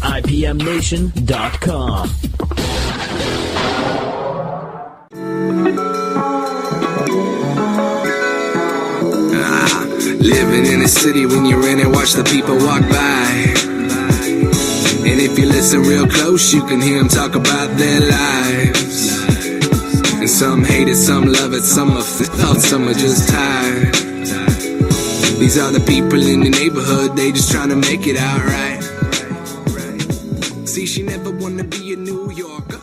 IPMNation.com. Living in a city, when you're in it, watch the people walk by. And if you listen real close, you can hear them talk about their lives. And some hate it, some love it, some are felt, some are just tired. These are the people in the neighborhood, they just trying to make it out right. See, she never wanna be a New Yorker,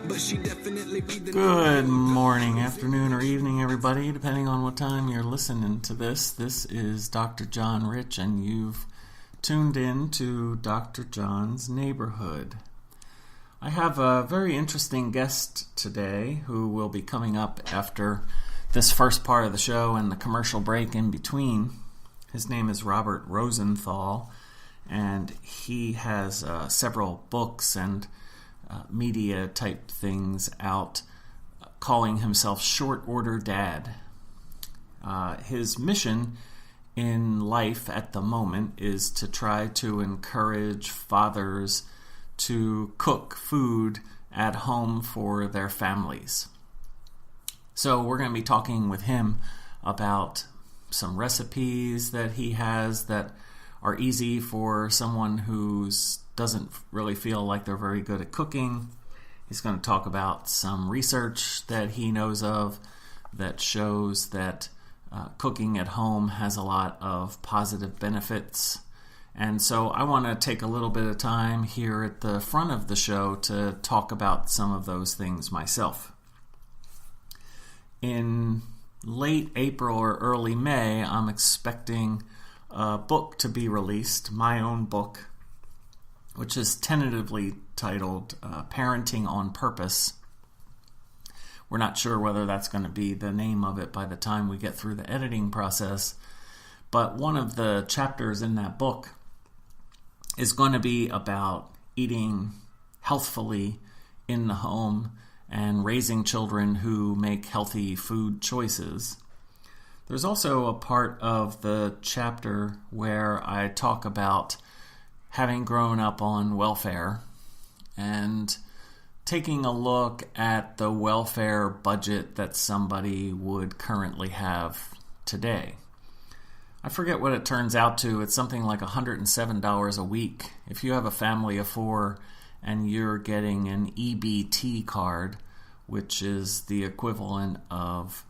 but she definitely be the... Good morning, afternoon, or evening, everybody, depending on what time you're listening to this. This is Dr. John Rich, and you've tuned in to Dr. John's Neighborhood. I have a very interesting guest today who will be coming up after this first part of the show and the commercial break in between. His name is Robert Rosenthal, and he has several books and media type things out, calling himself Short Order Dad. His mission in life at the moment is to try to encourage fathers to cook food at home for their families. So we're going to be talking with him about some recipes that he has that are easy for someone who doesn't really feel like they're very good at cooking. He's going to talk about some research that he knows of that shows that cooking at home has a lot of positive benefits. And so I want to take a little bit of time here at the front of the show to talk about some of those things myself. In late April or early May, I'm expecting a book to be released, my own book, which is tentatively titled Parenting on Purpose. We're not sure whether that's going to be the name of it by the time we get through the editing process, but one of the chapters in that book is going to be about eating healthfully in the home and raising children who make healthy food choices. There's also a part of the chapter where I talk about having grown up on welfare and taking a look at the welfare budget that somebody would currently have today. I forget what it turns out to. It's something like $107 a week. If you have a family of four and you're getting an EBT card, which is the equivalent of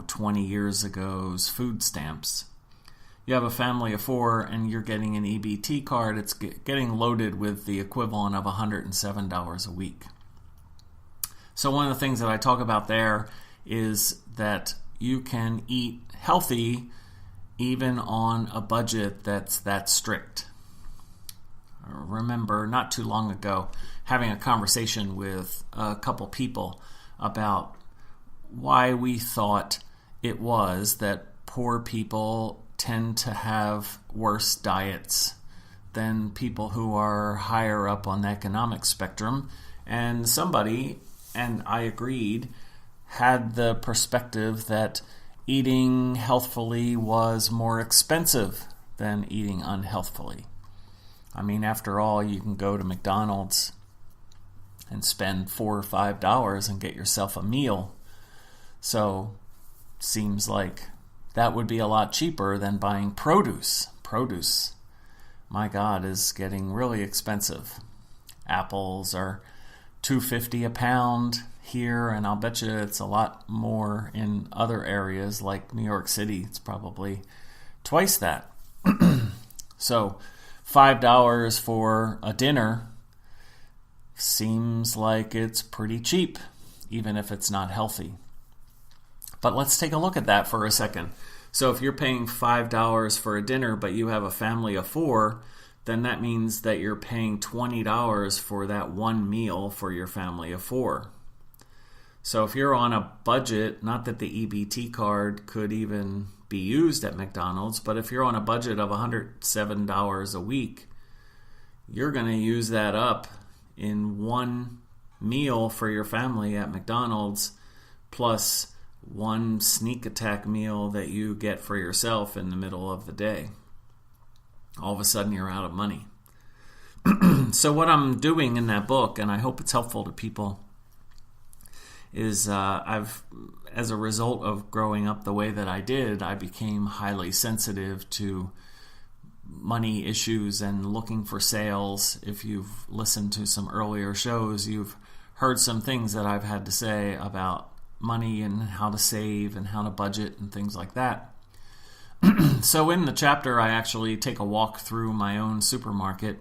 20 years ago's food stamps. You have a family of four and you're getting an EBT card, it's getting loaded with the equivalent of $107 a week. So one of the things that I talk about there is that you can eat healthy even on a budget that's that strict. I remember not too long ago having a conversation with a couple people about why we thought it was that poor people tend to have worse diets than people who are higher up on the economic spectrum. And somebody, and I agreed, had the perspective that eating healthfully was more expensive than eating unhealthfully. I mean, after all, you can go to McDonald's and spend $4 or $5 and get yourself a meal. So, seems like that would be a lot cheaper than buying produce. Produce, my God, is getting really expensive. Apples are $2.50 a pound here, and I'll bet you it's a lot more in other areas like New York City. It's probably twice that. So, $5 for a dinner seems like it's pretty cheap, even if it's not healthy. But let's take a look at that for a second. So if you're paying $5 for a dinner, but you have a family of four, then that means that you're paying $20 for that one meal for your family of four. So if you're on a budget, not that the EBT card could even be used at McDonald's, but if you're on a budget of $107 a week, you're going to use that up in one meal for your family at McDonald's, plus one sneak attack meal that you get for yourself in the middle of the day. All of a sudden you're out of money. So what I'm doing in that book, and I hope it's helpful to people, is as a result of growing up the way that I did, I became highly sensitive to money issues and looking for sales. If you've listened to some earlier shows, you've heard some things that I've had to say about money and how to save and how to budget and things like that. So in the chapter, I actually take a walk through my own supermarket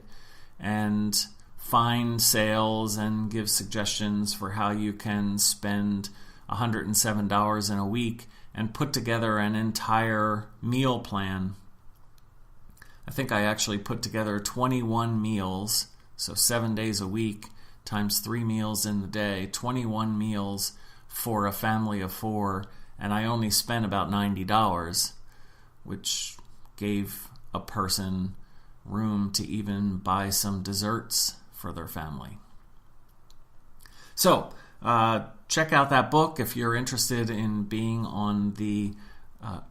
and find sales and give suggestions for how you can spend $107 in a week and put together an entire meal plan. I think I actually put together 21 meals, so 7 days a week times 3 meals in the day, 21 meals for a family of 4, and I only spent about $90, which gave a person room to even buy some desserts for their family. So, check out that book if you're interested in being on the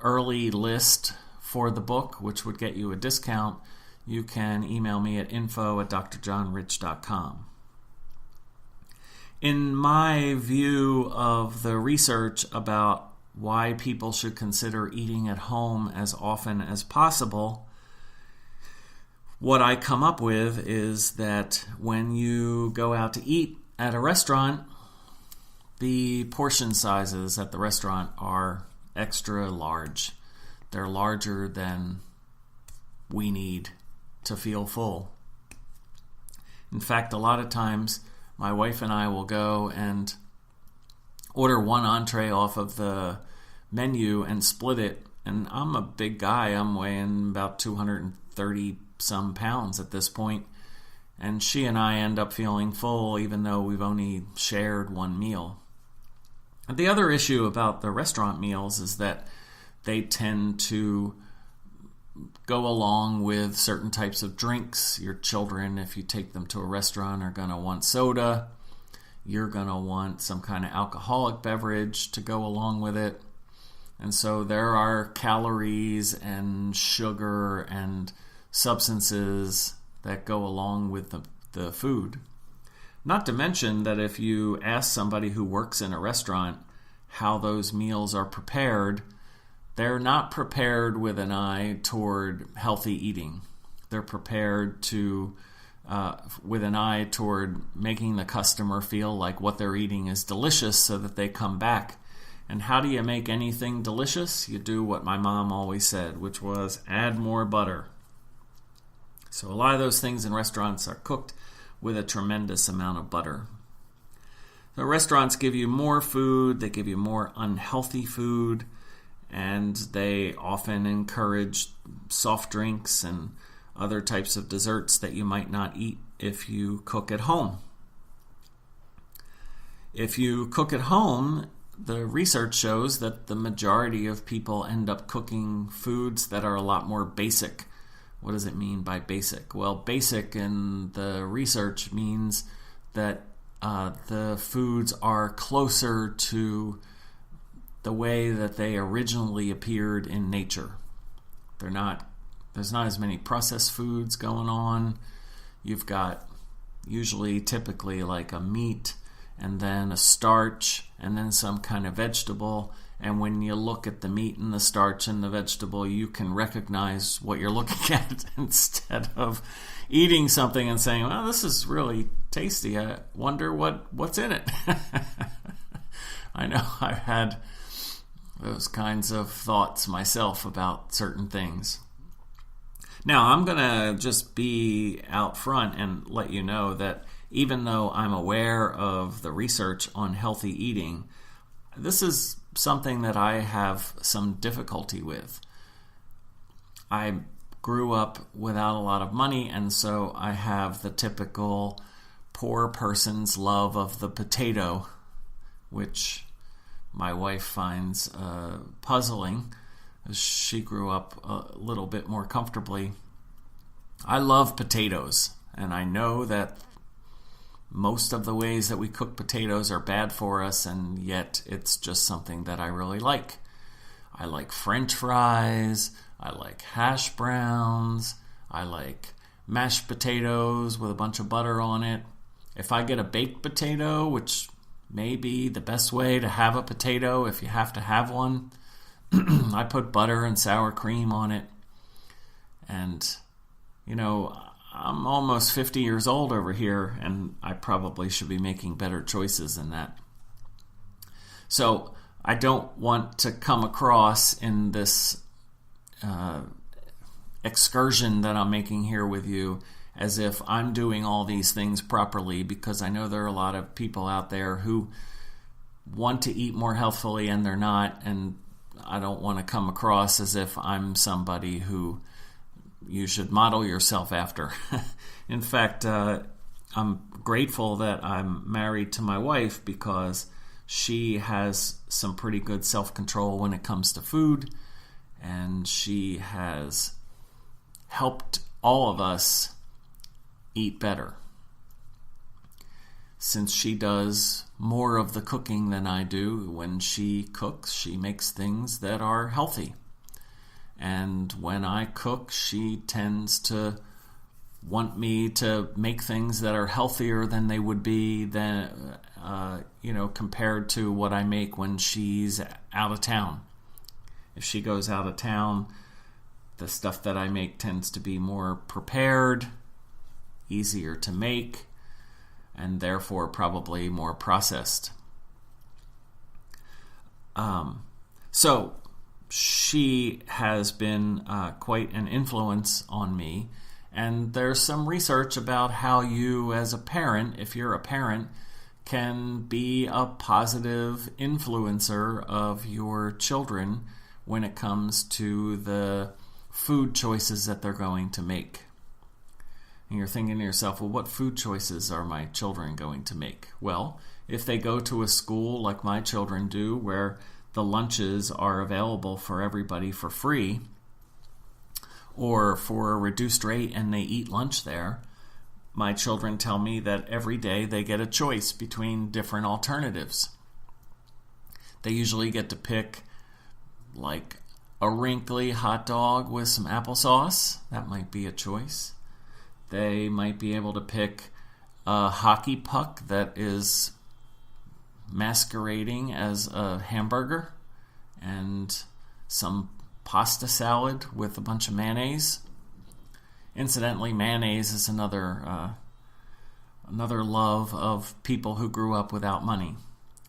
early list for the book, which would get you a discount. You can email me at info@drjohnrich.com. In my view of the research about why people should consider eating at home as often as possible, what I come up with is that when you go out to eat at a restaurant, the portion sizes at the restaurant are extra large. They're larger than we need to feel full. In fact, a lot of times my wife and I will go and order one entree off of the menu and split it. And I'm a big guy. I'm weighing about 230 some pounds at this point. And she and I end up feeling full even though we've only shared one meal. And the other issue about the restaurant meals is that they tend to go along with certain types of drinks. Your children, if you take them to a restaurant, are going to want soda. You're going to want some kind of alcoholic beverage to go along with it. And so there are calories and sugar and substances that go along with the food. Not to mention that if you ask somebody who works in a restaurant how those meals are prepared, they're not prepared with an eye toward healthy eating. They're prepared to with an eye toward making the customer feel like what they're eating is delicious so that they come back. And how do you make anything delicious? You do what my mom always said, which was add more butter. So a lot of those things in restaurants are cooked with a tremendous amount of butter. The restaurants give you more food, they give you more unhealthy food, and they often encourage soft drinks and other types of desserts that you might not eat if you cook at home. If you cook at home, the research shows that the majority of people end up cooking foods that are a lot more basic. What does it mean by basic? Well, basic in the research means that the foods are closer to the way that they originally appeared in nature. There's not as many processed foods going on. You've got typically like a meat and then a starch and then some kind of vegetable. And when you look at the meat and the starch and the vegetable, you can recognize what you're looking at instead of eating something and saying, well, this is really tasty. I wonder what's in it. I know I've had those kinds of thoughts myself about certain things. Now, I'm going to just be out front and let you know that even though I'm aware of the research on healthy eating, this is something that I have some difficulty with. I grew up without a lot of money, and so I have the typical poor person's love of the potato, which my wife finds puzzling. She grew up a little bit more comfortably. I love potatoes, and I know that most of the ways that we cook potatoes are bad for us, and yet it's just something that I really like. I like French fries, I like hash browns, I like mashed potatoes with a bunch of butter on it. If I get a baked potato, which may be the best way to have a potato if you have to have one, I put butter and sour cream on it. And, I'm almost 50 years old over here, and I probably should be making better choices than that. So I don't want to come across in this excursion that I'm making here with you as if I'm doing all these things properly, because I know there are a lot of people out there who want to eat more healthfully and they're not, and I don't want to come across as if I'm somebody who you should model yourself after. In fact, I'm grateful that I'm married to my wife, because she has some pretty good self-control when it comes to food, and she has helped all of us eat better. Since she does more of the cooking than I do, when she cooks, she makes things that are healthy. And when I cook, she tends to want me to make things that are healthier than they would be compared to what I make when she's out of town. If she goes out of town, the stuff that I make tends to be more prepared, easier to make, and therefore probably more processed. So she has been quite an influence on me, and there's some research about how you as a parent, if you're a parent, can be a positive influencer of your children when it comes to the food choices that they're going to make. And you're thinking to yourself, well, what food choices are my children going to make? Well, if they go to a school like my children do, where the lunches are available for everybody for free, or for a reduced rate, and they eat lunch there, my children tell me that every day they get a choice between different alternatives. They usually get to pick like a wrinkly hot dog with some applesauce. That might be a choice. They might be able to pick a hockey puck that is masquerading as a hamburger, and some pasta salad with a bunch of mayonnaise. Incidentally, mayonnaise is another love of people who grew up without money.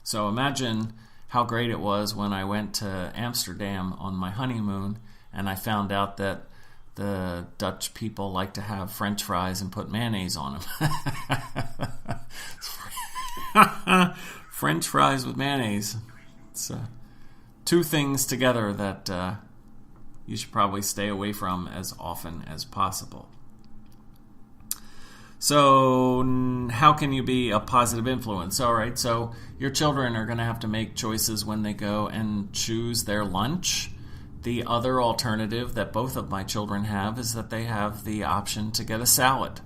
So imagine how great it was when I went to Amsterdam on my honeymoon and I found out that the Dutch people like to have French fries and put mayonnaise on them. French fries with mayonnaise. It's two things together that you should probably stay away from as often as possible. So how can you be a positive influence? All right, so your children are going to have to make choices when they go and choose their lunch. The other alternative that both of my children have is that they have the option to get a salad.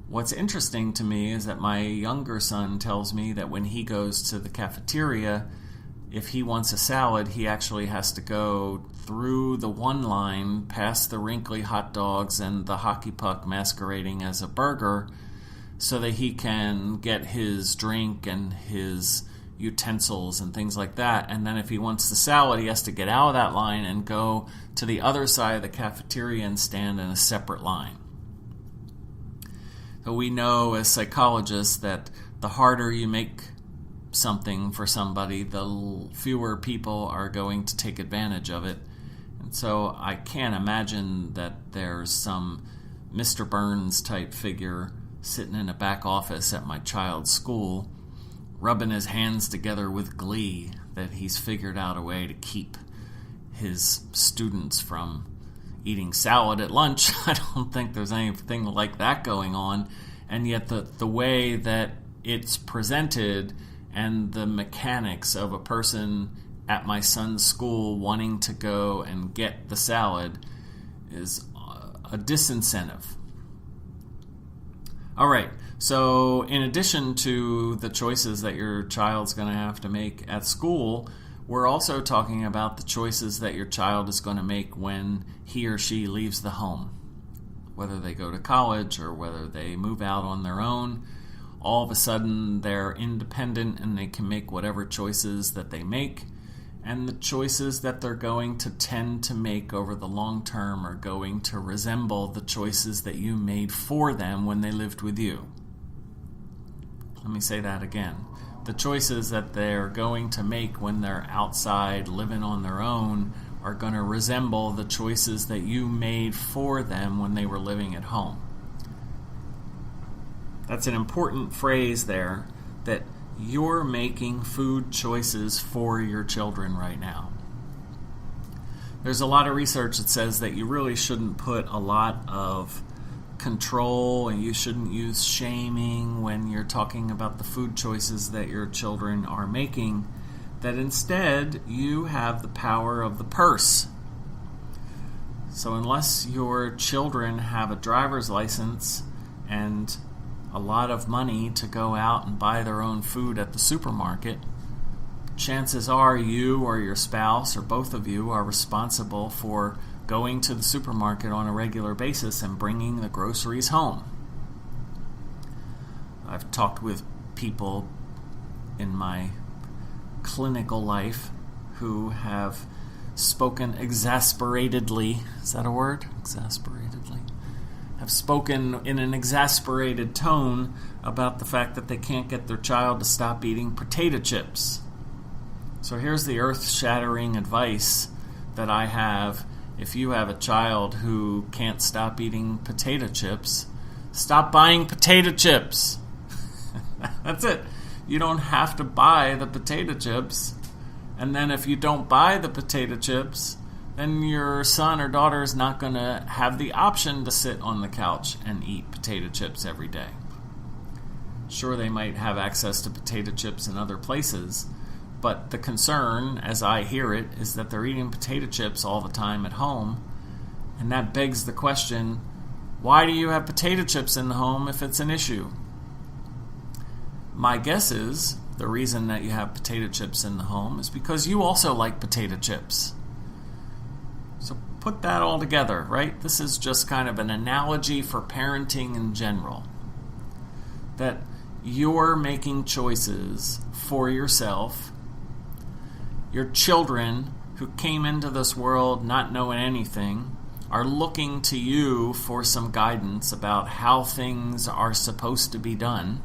What's interesting to me is that my younger son tells me that when he goes to the cafeteria, if he wants a salad, he actually has to go through the one line, past the wrinkly hot dogs and the hockey puck masquerading as a burger, so that he can get his drink and his utensils and things like that. And then if he wants the salad, he has to get out of that line and go to the other side of the cafeteria and stand in a separate line. So we know as psychologists that the harder you make something for somebody, the fewer people are going to take advantage of it. And so I can't imagine that there's some Mr. Burns type figure sitting in a back office at my child's school, rubbing his hands together with glee that he's figured out a way to keep his students from eating salad at lunch. I don't think there's anything like that going on. And yet the way that it's presented and the mechanics of a person at my son's school wanting to go and get the salad is a disincentive. All right, so in addition to the choices that your child's going to have to make at school, we're also talking about the choices that your child is going to make when he or she leaves the home. whether they go to college or whether they move out on their own, all of a sudden they're independent and they can make whatever choices that they make. And the choices that they're going to tend to make over the long term are going to resemble the choices that you made for them when they lived with you. Let me say that again. The choices that they're going to make when they're outside living on their own are going to resemble the choices that you made for them when they were living at home. That's an important phrase there, that you're making food choices for your children right now. There's a lot of research that says that you really shouldn't put a lot of control and you shouldn't use shaming when you're talking about the food choices that your children are making, that instead you have the power of the purse. So unless your children have a driver's license and a lot of money to go out and buy their own food at the supermarket, chances are you or your spouse or both of you are responsible for going to the supermarket on a regular basis and bringing the groceries home. I've talked with people in my clinical life who have spoken exasperatedly. Is that a word? Exasperatedly? Have spoken in an exasperated tone about the fact that they can't get their child to stop eating potato chips. So here's the earth-shattering advice that I have. If you have a child who can't stop eating potato chips, stop buying potato chips. That's it. You don't have to buy the potato chips. And then if you don't buy the potato chips, then your son or daughter is not going to have the option to sit on the couch and eat potato chips every day. Sure, they might have access to potato chips in other places, but the concern, as I hear it, is that they're eating potato chips all the time at home. And that begs the question, why do you have potato chips in the home if it's an issue? My guess is the reason that you have potato chips in the home is because you also like potato chips. So put that all together, right? This is just kind of an analogy for parenting in general. That you're making choices for yourself. Your children, who came into this world not knowing anything, are looking to you for some guidance about how things are supposed to be done.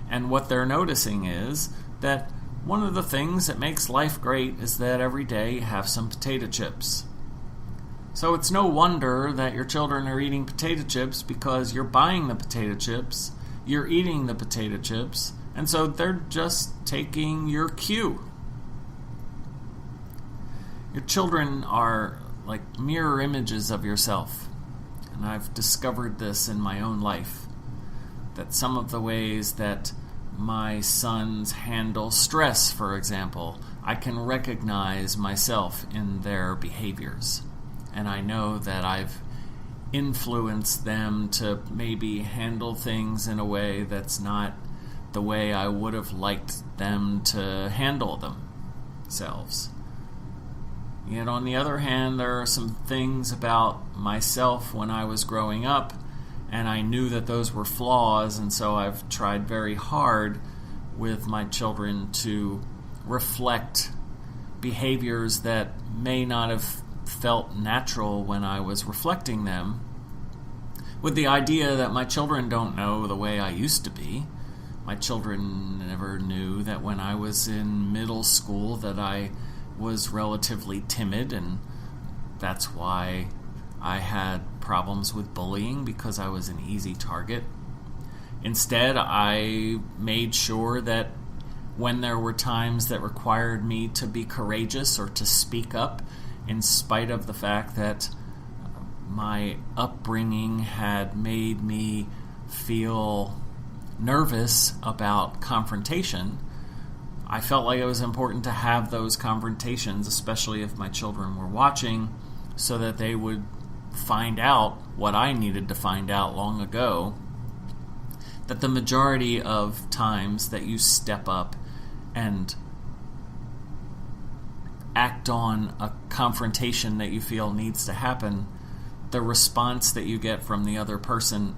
And what they're noticing is that one of the things that makes life great is that every day you have some potato chips. So it's no wonder that your children are eating potato chips, because you're buying the potato chips, you're eating the potato chips, and so they're just taking your cue. Your children are like mirror images of yourself. And I've discovered this in my own life, that some of the ways that my sons handle stress, for example, I can recognize myself in their behaviors. And I know that I've influenced them to maybe handle things in a way that's not the way I would have liked them to handle themselves. Yet on the other hand, there are some things about myself when I was growing up, and I knew that those were flaws, and so I've tried very hard with my children to reflect behaviors that may not have felt natural when I was reflecting them, with the idea that my children don't know the way I used to be. My children never knew that when I was in middle school that I was relatively timid, and that's why I had problems with bullying, because I was an easy target. Instead, I made sure that when there were times that required me to be courageous or to speak up, in spite of the fact that my upbringing had made me feel nervous about confrontation, I felt like it was important to have those confrontations, especially if my children were watching, so that they would find out what I needed to find out long ago, that the majority of times that you step up and act on a confrontation that you feel needs to happen, the response that you get from the other person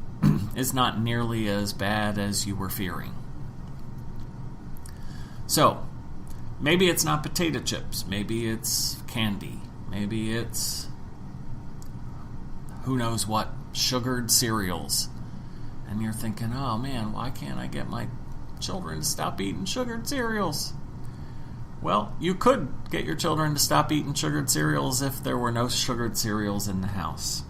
is not nearly as bad as you were fearing. So, maybe it's not potato chips. Maybe it's candy. Maybe it's who knows what, sugared cereals. And you're thinking, oh man, why can't I get my children to stop eating sugared cereals? Well, you could get your children to stop eating sugared cereals if there were no sugared cereals in the house.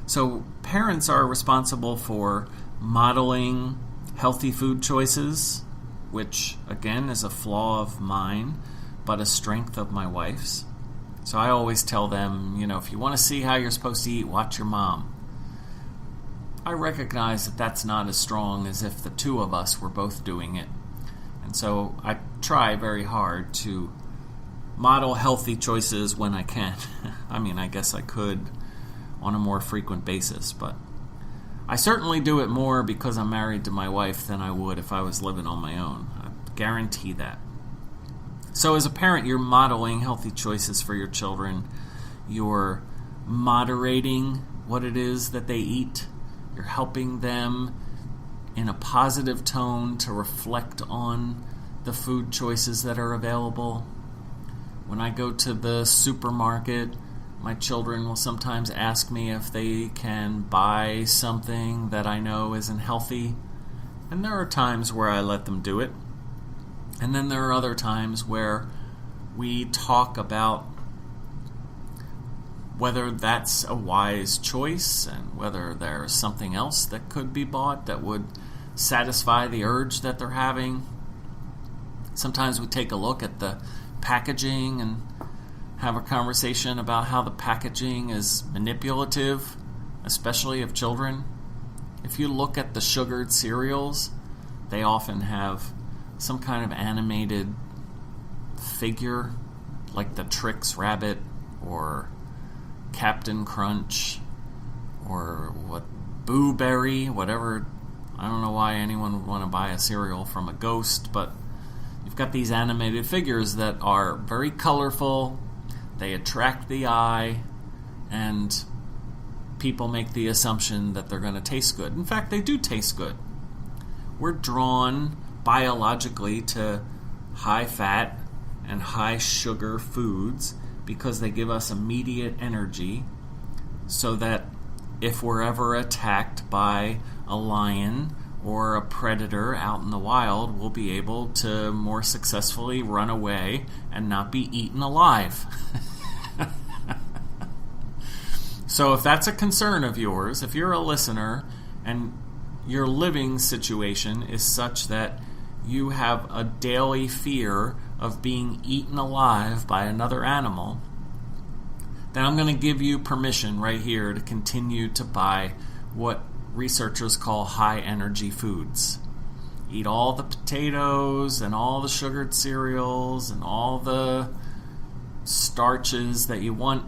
So parents are responsible for modeling healthy food choices, which again is a flaw of mine, but a strength of my wife's. So I always tell them, if you want to see how you're supposed to eat, watch your mom. I recognize that that's not as strong as if the two of us were both doing it. And so I try very hard to model healthy choices when I can. I guess I could on a more frequent basis, but I certainly do it more because I'm married to my wife than I would if I was living on my own. I guarantee that. So as a parent, you're modeling healthy choices for your children. You're moderating what it is that they eat. You're helping them in a positive tone to reflect on the food choices that are available. When I go to the supermarket, my children will sometimes ask me if they can buy something that I know isn't healthy. And there are times where I let them do it. And then there are other times where we talk about whether that's a wise choice and whether there's something else that could be bought that would satisfy the urge that they're having. Sometimes we take a look at the packaging and have a conversation about how the packaging is manipulative, especially of children. If you look at the sugared cereals, they often have some kind of animated figure, like the Trix Rabbit or Captain Crunch or Boo Berry, whatever. I don't know why anyone would want to buy a cereal from a ghost, but you've got these animated figures that are very colorful, they attract the eye, and people make the assumption that they're going to taste good. In fact, they do taste good. We're drawn biologically to high-fat and high-sugar foods because they give us immediate energy, so that if we're ever attacked by a lion or a predator out in the wild, we'll be able to more successfully run away and not be eaten alive. So if that's a concern of yours, if you're a listener and your living situation is such that you have a daily fear of being eaten alive by another animal, then I'm going to give you permission right here to continue to buy what researchers call high-energy foods. Eat all the potatoes and all the sugared cereals and all the starches that you want,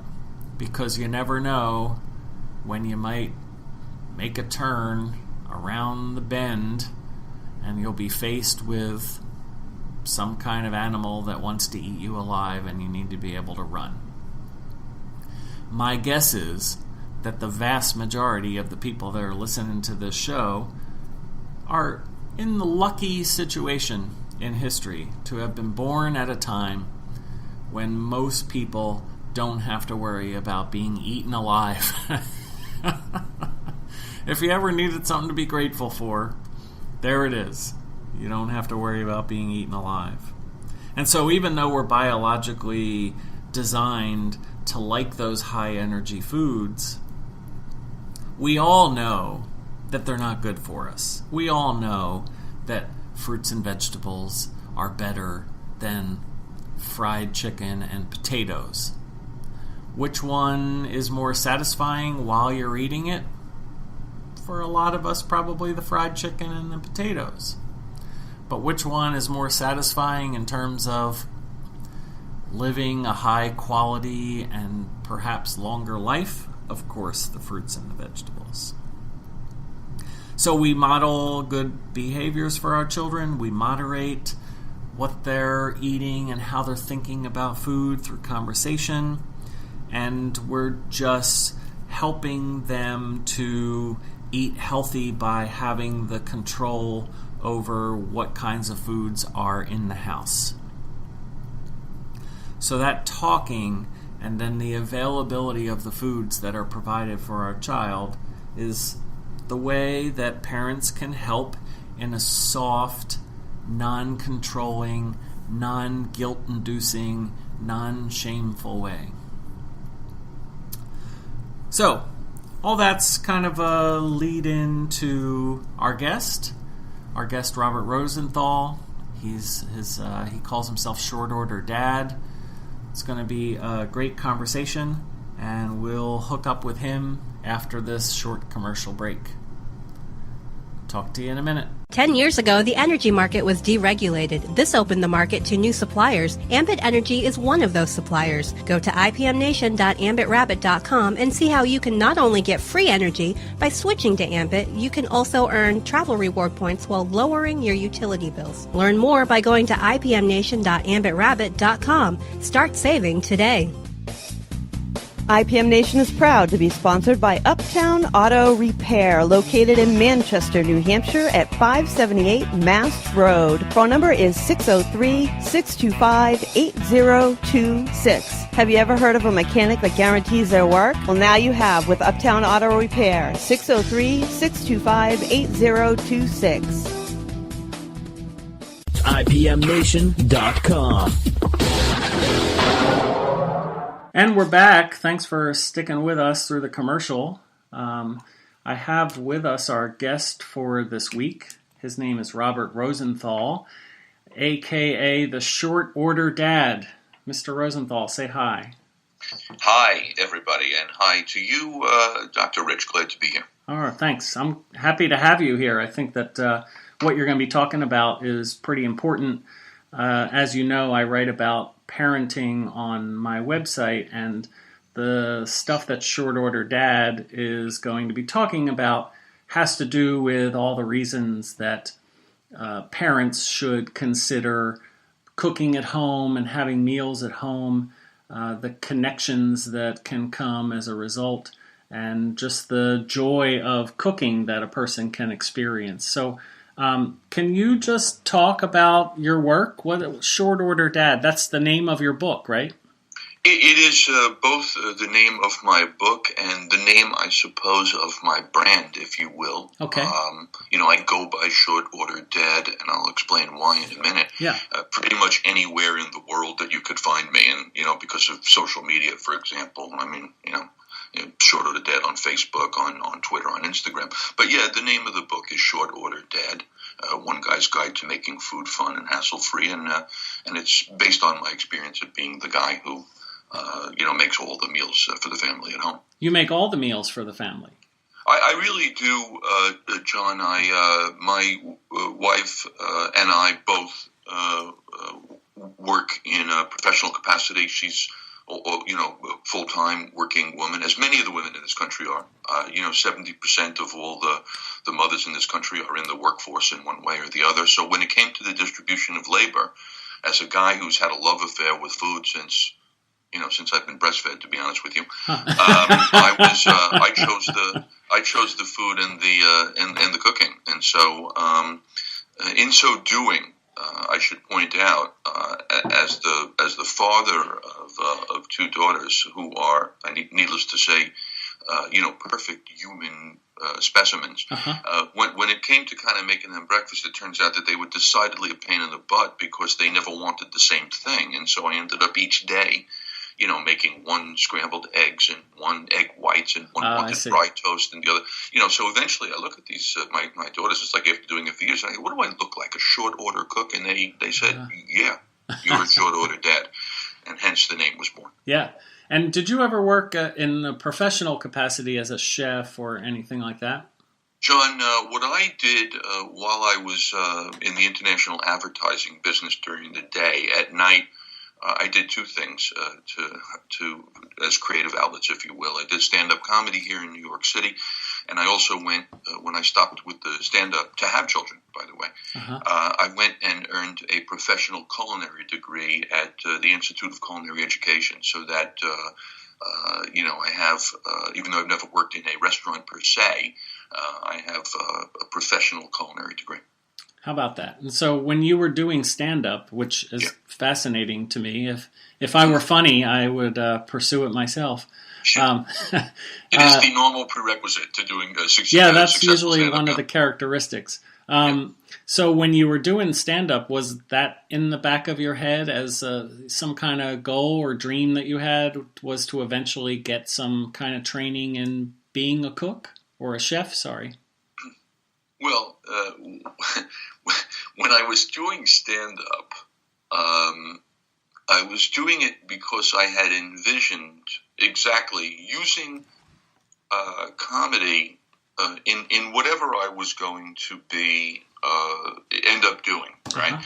because you never know when you might make a turn around the bend and you'll be faced with some kind of animal that wants to eat you alive and you need to be able to run. My guess is that the vast majority of the people that are listening to this show are in the lucky situation in history to have been born at a time when most people don't have to worry about being eaten alive. If you ever needed something to be grateful for, there it is. You don't have to worry about being eaten alive. And so even though we're biologically designed to like those high-energy foods, we all know that they're not good for us. We all know that fruits and vegetables are better than fried chicken and potatoes. Which one is more satisfying while you're eating it? For a lot of us, probably the fried chicken and the potatoes. But which one is more satisfying in terms of living a high quality and perhaps longer life? Of course, the fruits and the vegetables. So we model good behaviors for our children. We moderate what they're eating and how they're thinking about food through conversation. and we're just helping them to eat healthy by having the control over what kinds of foods are in the house. So that talking and then the availability of the foods that are provided for our child is the way that parents can help in a soft, non-controlling, non-guilt-inducing, non-shameful way. So, all that's kind of a lead-in to our guest Robert Rosenthal. He calls himself Short Order Dad. It's going to be a great conversation, and we'll hook up with him after this short commercial break. Talk to you in a minute. 10 years ago, the energy market was deregulated. This opened the market to new suppliers. Ambit Energy is one of those suppliers. Go to ipmnation.ambitrabbit.com and see how you can not only get free energy by switching to Ambit, you can also earn travel reward points while lowering your utility bills. Learn more by going to ipmnation.ambitrabbit.com. Start saving today. IPM Nation is proud to be sponsored by Uptown Auto Repair, located in Manchester, New Hampshire at 578 Mast Road. Phone number is 603-625-8026. Have you ever heard of a mechanic that guarantees their work? Well, now you have with Uptown Auto Repair, 603-625-8026. IPMNation.com. And we're back. Thanks for sticking with us through the commercial. I have with us our guest for this week. His name is Robert Rosenthal, a.k.a. the Short Order Dad. Mr. Rosenthal, say hi. Hi, everybody, and hi to you, Dr. Rich. Glad to be here. All right, thanks. I'm happy to have you here. I think that what you're going to be talking about is pretty important. As you know, I write about parenting on my website, and the stuff that Short Order Dad is going to be talking about has to do with all the reasons that parents should consider cooking at home and having meals at home, the connections that can come as a result, and just the joy of cooking that a person can experience. So can you just talk about your work? What Short Order Dad? That's the name of your book, right? It is both the name of my book and the name, I suppose, of my brand, if you will. Okay. I go by Short Order Dad, and I'll explain why in a minute. Yeah. Pretty much anywhere in the world that you could find me, and because of social media, for example. Short Order Dad on Facebook, on Twitter, on Instagram. But yeah, the name of the book is Short Order Dad, One Guy's Guide to Making Food Fun and Hassle-Free, and it's based on my experience of being the guy who, makes all the meals for the family at home. You make all the meals for the family? I really do, John. My wife and I both work in a professional capacity. She's full-time working woman, as many of the women in this country are. 70% of all the mothers in this country are in the workforce in one way or the other. So when it came to the distribution of labor, as a guy who's had a love affair with food since I've been breastfed, to be honest with you, I chose the food and the cooking, and so in so doing, I should point out, as the father of two daughters who are, needless to say, perfect human specimens. Uh-huh. When it came to kind of making them breakfast, it turns out that they were decidedly a pain in the butt because they never wanted the same thing, and so I ended up each day, making one scrambled eggs and one egg whites and one wanted dry toast and the other. So eventually I look at these, my daughters, it's like after doing it for years, and I go, what do I look like, a short order cook? And they said, yeah, you're a Short Order Dad. And hence the name was born. Yeah. And did you ever work in a professional capacity as a chef or anything like that? John, what I did while I was in the international advertising business during the day, at night, I did two things to as creative outlets, if you will. I did stand-up comedy here in New York City, and I also went, when I stopped with the stand-up, to have children, by the way, I went and earned a professional culinary degree at the Institute of Culinary Education, so that I have, even though I've never worked in a restaurant per se, I have a professional culinary degree. How about that? And so when you were doing stand-up, which is fascinating to me, if I were funny, I would pursue it myself. It is the normal prerequisite to doing that's usually one of the characteristics. So when you were doing stand-up, was that in the back of your head as some kind of goal or dream that you had, was to eventually get some kind of training in being a cook or a chef? Sorry. Well, when I was doing stand-up, I was doing it because I had envisioned exactly using comedy in whatever I was going to end up doing, right? Uh-huh.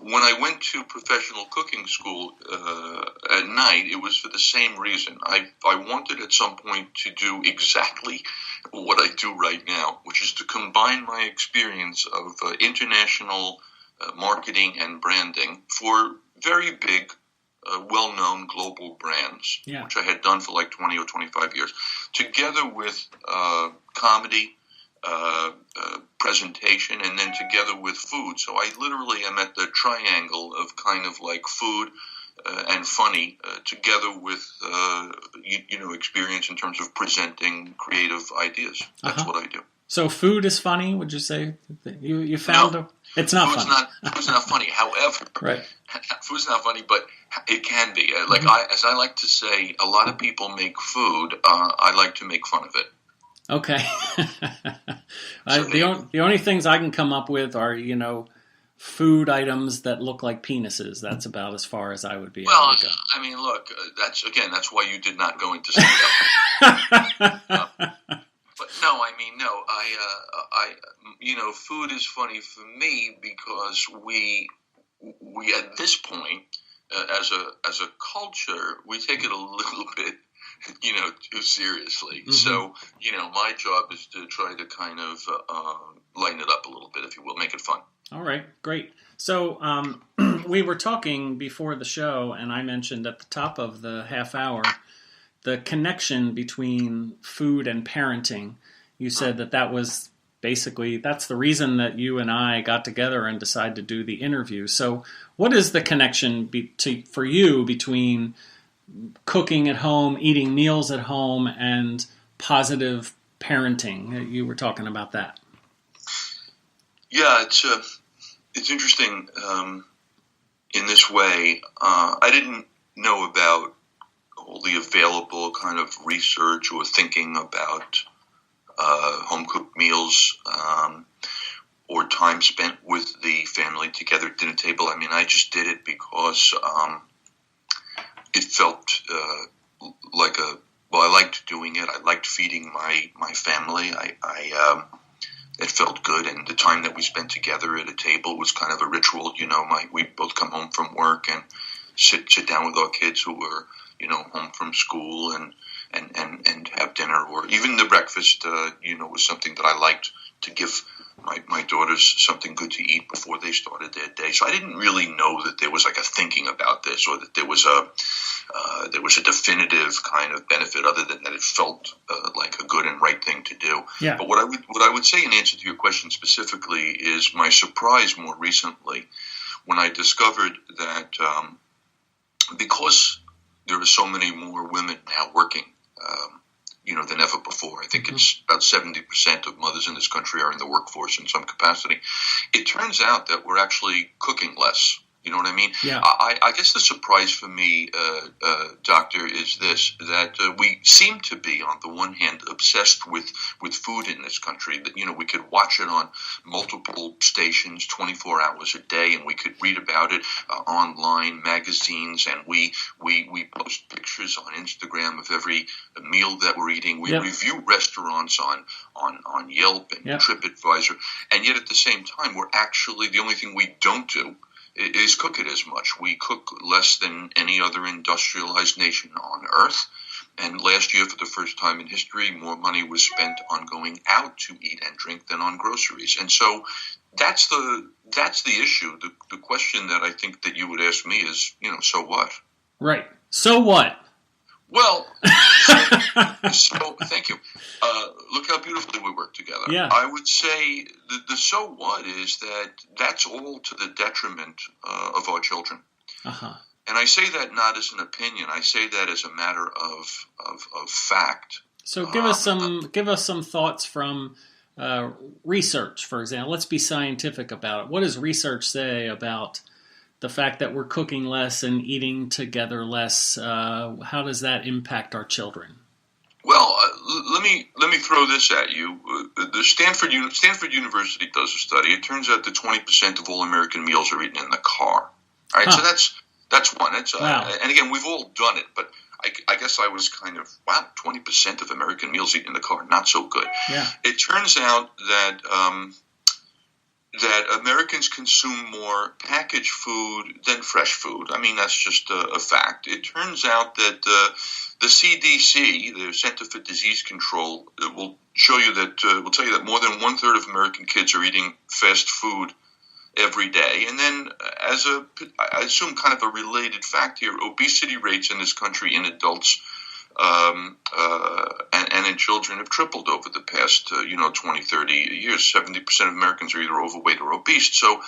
When I went to professional cooking school at night, it was for the same reason. I wanted at some point to do exactly what I do right now, which is to combine my experience of international marketing and branding for very big, well-known global brands, which I had done for like 20 or 25 years, together with comedy, presentation, and then together with food. So I literally am at the triangle of kind of like food and funny together with experience in terms of presenting creative ideas. That's what I do. So food is funny, would you say? You found it's not funny. Food's not funny. However, right. Food's not funny, but it can be. As I like to say, a lot of people make food. I like to make fun of it. Okay. The only things I can come up with are, food items that look like penises. That's about as far as I would be able to go. I mean, look, that's why you did not go into stand-up. But no, food is funny for me because we at this point, as a culture, we take it a little bit, too seriously. Mm-hmm. So, my job is to try to kind of lighten it up a little bit, if you will, make it fun. All right, great. So we were talking before the show, and I mentioned at the top of the half hour the connection between food and parenting. You said that was basically, that's the reason that you and I got together and decided to do the interview. So what is the connection for you between cooking at home, eating meals at home, and positive parenting? You were talking about that. Yeah, it's interesting in this way. I didn't know about all the available kind of research or thinking about home-cooked meals or time spent with the family together at dinner table. I mean, I just did it because it felt I liked doing it. I liked feeding my family. It felt good, and the time that we spent together at a table was kind of a ritual. We both come home from work and sit down with our kids who were, home from school and have dinner, or even the breakfast, was something that I liked to give my daughters something good to eat before they started their day. So I didn't really know that there was like a thinking about this, or that there was a definitive kind of benefit, other than that it felt like a good and right thing to do. Yeah. But what I would say in answer to your question specifically is my surprise more recently when I discovered that because there are so many more women now working, than ever before. I think it's about 70% of mothers in this country are in the workforce in some capacity. It turns out that we're actually cooking less. You know what I mean? Yeah. I guess the surprise for me, Doctor, is this, that we seem to be, on the one hand, obsessed with food in this country. That, we could watch it on multiple stations 24 hours a day, and we could read about it online, magazines, and we post pictures on Instagram of every meal that we're eating. We review restaurants on Yelp and TripAdvisor, and yet at the same time, we're actually, the only thing we don't do is cook it as much. We cook less than any other industrialized nation on earth. And last year, for the first time in history, more money was spent on going out to eat and drink than on groceries. And so that's the issue. The question that I think that you would ask me is, so what? Right. So what? Well, so thank you. Look how beautifully we work together. Yeah. I would say the so what is that that's all to the detriment of our children. Uh-huh. And I say that not as an opinion. I say that as a matter of fact. So give us some thoughts from research, for example. Let's be scientific about it. What does research say about the fact that we're cooking less and eating together less? How does that impact our children? Well, let me throw this at you. The Stanford University does a study. It turns out that 20% of all American meals are eaten in the car. All right, so that's one. Wow. And again, we've all done it, but I guess I was kind of 20% of American meals eaten in the car, not so good. Yeah. It turns out that that Americans consume more packaged food than fresh food. I mean, that's just a fact. It turns out that the CDC, the Center for Disease Control, will tell you that more than 1/3 of American kids are eating fast food every day. And then, I assume kind of a related fact here, obesity rates in this country in adults and in children have tripled over the past 20, 30 years. 70% of Americans are either overweight or obese. So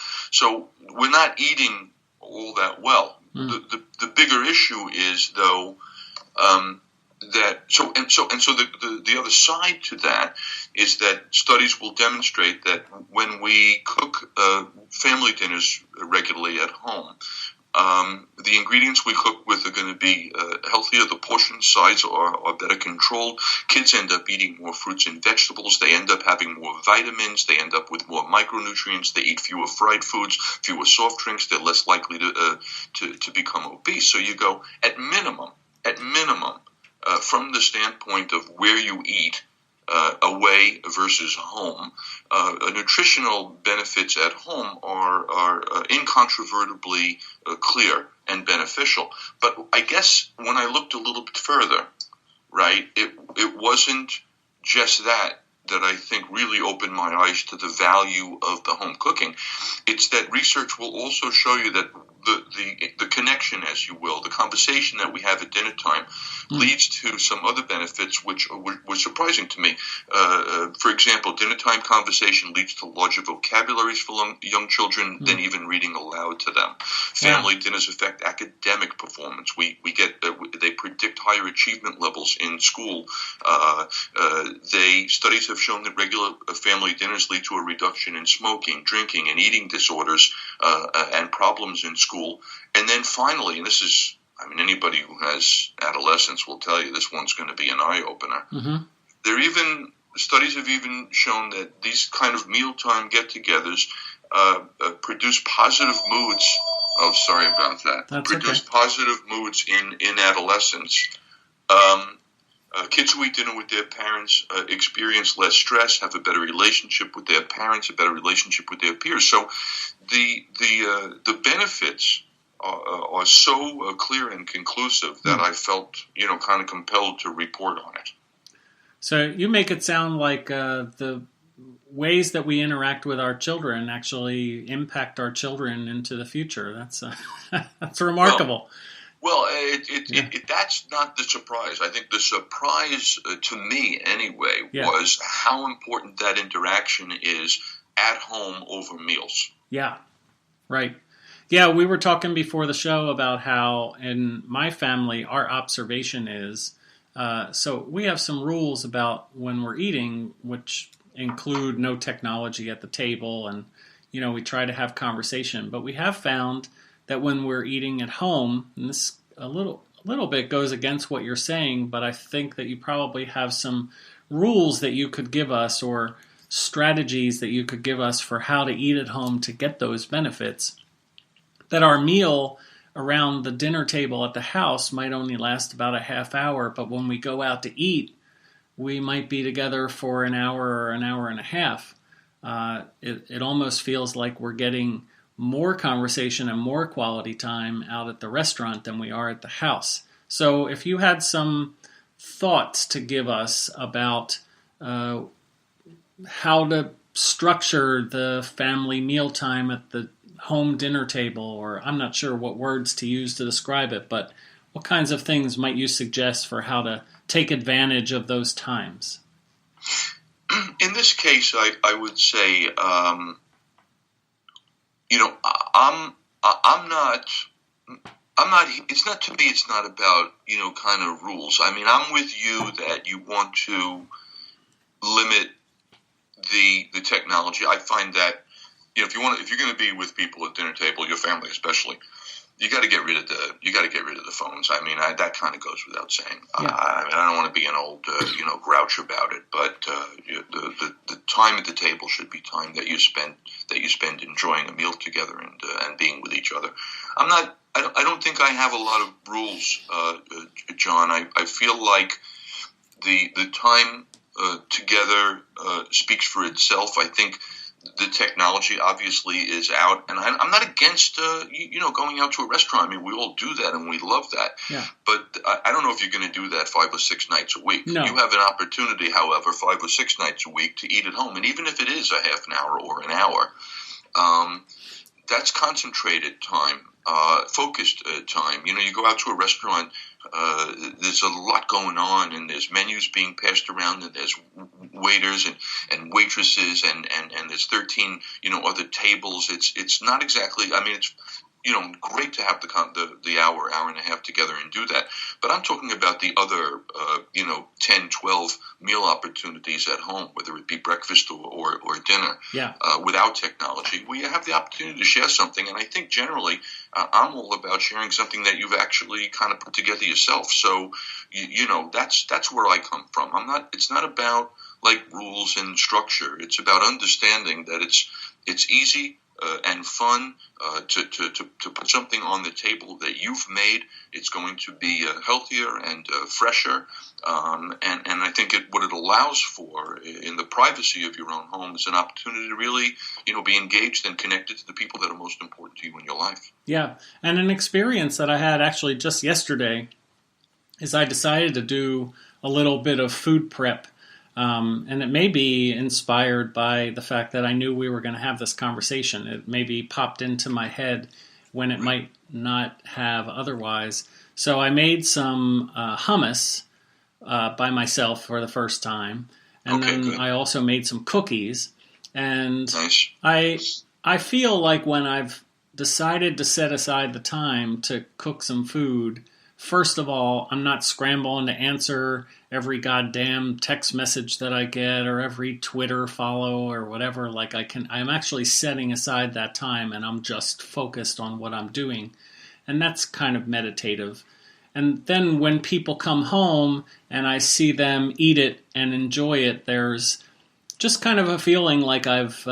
we're not eating all that well. The bigger issue is, though, the other side to that is that studies will demonstrate that when we cook family dinners regularly at home, the ingredients we cook with are going to be healthier. The portion size are better controlled. Kids end up eating more fruits and vegetables. They end up having more vitamins. They end up with more micronutrients. They eat fewer fried foods, fewer soft drinks. They're less likely to become obese. So you go, at minimum, from the standpoint of where you eat, away versus home, nutritional benefits at home are incontrovertibly clear and beneficial. But I guess when I looked a little bit further, right, it wasn't just that I think really opened my eyes to the value of the home cooking. It's that research will also show you that the connection, as you will, the conversation that we have at dinner time leads to some other benefits which were surprising to me. For example, dinner time conversation leads to larger vocabularies for young children than even reading aloud to them. Family dinners affect academic performance. They predict higher achievement levels in school. Studies have shown that regular family dinners lead to a reduction in smoking, drinking, and eating disorders and problems in school. And then finally, and this is, anybody who has adolescents will tell you this one's going to be an eye-opener. Mm-hmm. Studies have even shown that these kind of mealtime get-togethers produce positive moods. Oh, sorry about that. That's produce okay. Positive moods in adolescence. Kids who eat dinner with their parents experience less stress, have a better relationship with their parents, a better relationship with their peers. So the benefits are so clear and conclusive that I felt kind of compelled to report on it. So you make it sound like the ways that we interact with our children actually impact our children into the future. That's remarkable. Well, that's not the surprise. I think the surprise to me, anyway, was how important that interaction is at home over meals. Yeah, right. Yeah, we were talking before the show about how in my family, our observation is, so we have some rules about when we're eating, which include no technology at the table, and, we try to have conversation. But we have found that when we're eating at home, and this a little bit goes against what you're saying, but I think that you probably have some rules that you could give us or strategies that you could give us for how to eat at home to get those benefits, that our meal around the dinner table at the house might only last about a half hour, but when we go out to eat, we might be together for an hour or an hour and a half. It almost feels like we're getting more conversation and more quality time out at the restaurant than we are at the house. So if you had some thoughts to give us about how to structure the family mealtime at the home dinner table, or I'm not sure what words to use to describe it, but what kinds of things might you suggest for how to take advantage of those times? In this case, I would say, I'm not. It's not, to me. It's not about kind of rules. I mean, I'm with you that you want to limit the technology. I find that if you're going to be with people at dinner table, your family especially, you got to get rid of the phones. I mean, that kind of goes without saying. Yeah. I don't want to be an old grouch about it, but the time at the table should be time that you spend enjoying a meal together and being with each other. I don't think I have a lot of rules, John. I feel like the time together speaks for itself. I think the technology obviously is out, and I'm not against going out to a restaurant. I mean, we all do that, and we love that. Yeah. But I don't know if you're going to do that 5 or 6 nights a week. No. You have an opportunity, however, 5 or 6 nights a week to eat at home, and even if it is a half an hour or an hour, that's concentrated time. Focused time. You go out to a restaurant, there's a lot going on, and there's menus being passed around, and there's waiters and waitresses, and there's 13 other tables. It's not exactly. I mean, it's great to have the hour and a half together and do that. But I'm talking about the other 10, 12 meal opportunities at home, whether it be breakfast or dinner. Yeah. Without technology, where you have the opportunity to share something. And I think generally, I'm all about sharing something that you've actually kind of put together yourself. So, that's where I come from. It's not about like rules and structure. It's about understanding that it's easy and fun to put something on the table that you've made. It's going to be healthier and fresher. And I think what it allows for in the privacy of your own home is an opportunity to really, be engaged and connected to the people that are most important to you in your life. Yeah. And an experience that I had actually just yesterday is I decided to do a little bit of food prep. And it may be inspired by the fact that I knew we were going to have this conversation. It maybe popped into my head when it might not have otherwise. So I made some hummus by myself for the first time. And then good. I also made some cookies. And Nice. I feel like when I've decided to set aside the time to cook some food, first of all, I'm not scrambling to answer every goddamn text message that I get or every Twitter follow or whatever. I'm actually setting aside that time and I'm just focused on what I'm doing. And that's kind of meditative. And then when people come home and I see them eat it and enjoy it, there's just kind of a feeling like I've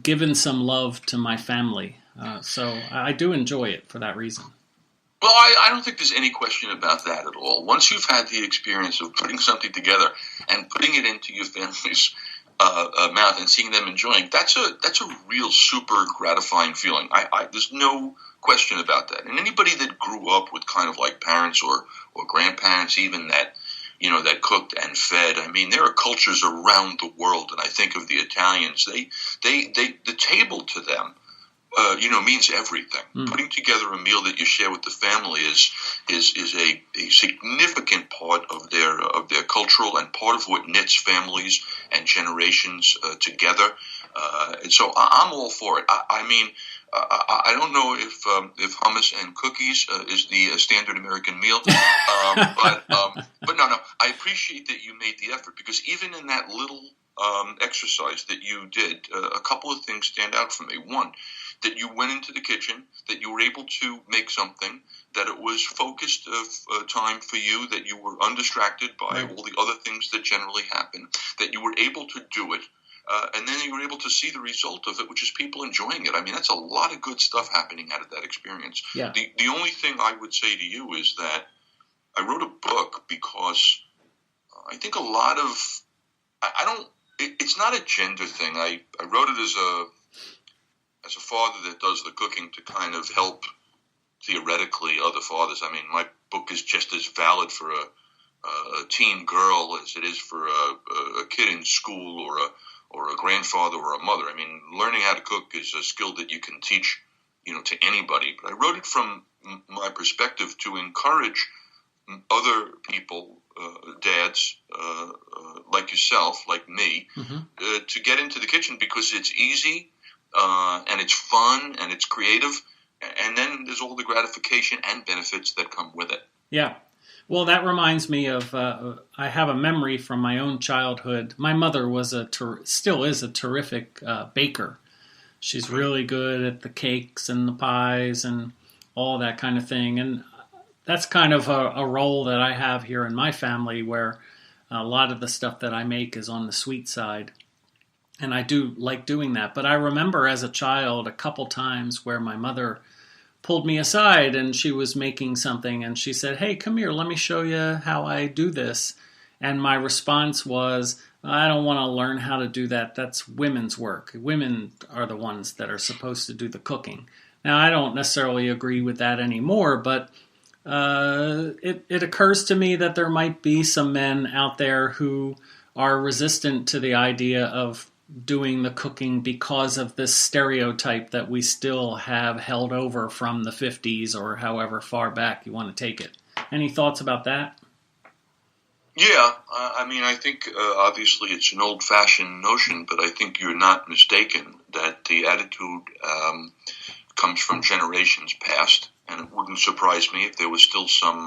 given some love to my family. So I do enjoy it for that reason. Well, I don't think there's any question about that at all. Once you've had the experience of putting something together and putting it into your family's mouth and seeing them enjoying, that's a real super gratifying feeling. There's no question about that. And anybody that grew up with kind of like parents or grandparents even that cooked and fed. I mean, there are cultures around the world, and I think of the Italians. The table to them, means everything. Putting together a meal that you share with the family is a significant part of their cultural and part of what knits families and generations together. And so I'm all for it. I don't know if hummus and cookies is the standard American meal, but no. I appreciate that you made the effort, because even in that little exercise that you did, a couple of things stand out for me. One, that you went into the kitchen, that you were able to make something, that it was focused time for you, that you were undistracted by all the other things that generally happen, that you were able to do it, and then you were able to see the result of it, which is people enjoying it. I mean, that's a lot of good stuff happening out of that experience. Yeah. The only thing I would say to you is that I wrote a book because I think a lot of it's not a gender thing. I wrote it as a father that does the cooking to kind of help theoretically other fathers. I mean, my book is just as valid for a teen girl as it is for a kid in school or a grandfather or a mother. I mean, learning how to cook is a skill that you can teach, to anybody, but I wrote it from my perspective to encourage other people, dads like yourself, like me, to get into the kitchen because it's easy and it's fun and it's creative, and then there's all the gratification and benefits that come with it. Yeah. Well, that reminds me of, I have a memory from my own childhood. My mother was still is a terrific baker. She's really good at the cakes and the pies and all that kind of thing. And that's kind of a role that I have here in my family, where a lot of the stuff that I make is on the sweet side. And I do like doing that. But I remember as a child a couple times where my mother pulled me aside and she was making something and she said, "Hey, come here, let me show you how I do this." And my response was, "I don't want to learn how to do that. That's women's work. Women are the ones that are supposed to do the cooking." Now, I don't necessarily agree with that anymore, but it occurs to me that there might be some men out there who are resistant to the idea of doing the cooking because of this stereotype that we still have held over from the 50s or however far back you want to take it. Any thoughts about that? Yeah, I think obviously it's an old-fashioned notion, but I think you're not mistaken that the attitude comes from generations past, and it wouldn't surprise me if there was still some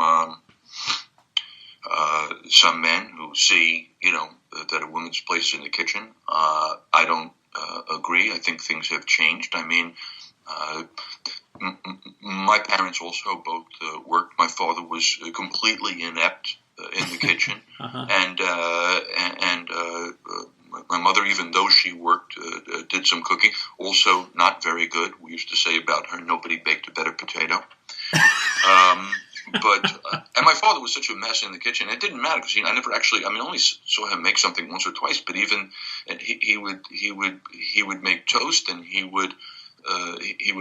men who see, that a woman's place in the kitchen. I don't agree. I think things have changed. I mean, my parents also both worked. My father was completely inept in the kitchen, and my mother, even though she worked, did some cooking. Also, not very good. We used to say about her, nobody baked a better potato. And my father was such a mess in the kitchen. It didn't matter because I never actually. I only saw him make something once or twice. But even he would make toast, and he would